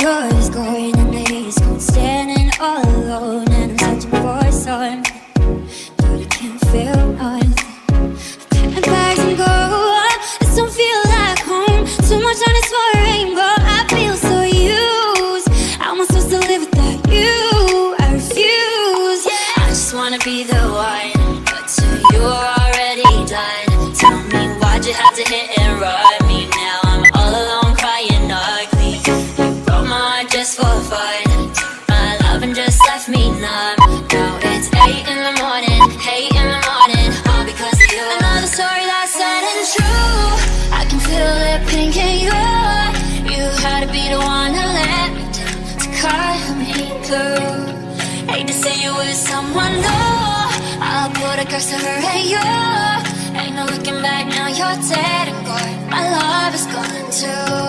yours, going on days, standing all alone, and I'm searching for something, but I can't feel nothing. Pack my bags and go. This don't feel like home. Too much on this for a rainbow. I feel so used. How am I supposed to live without you? I refuse. I just wanna be the one, but to you already done. Tell me why'd you have to hit and run me now? I'm all alone crying ugly. You broke my heart just for fun. My loving just left me numb. Now it's 8 in the morning, 8 in the morning, all because of you. Another story that's sad and true. I can feel it pink in you had to be the one to let me down, to cut me through. Hate to say you with someone new. I'll put a curse to her and you. Ain't no looking back now, you're dead and gone. My love is gone too.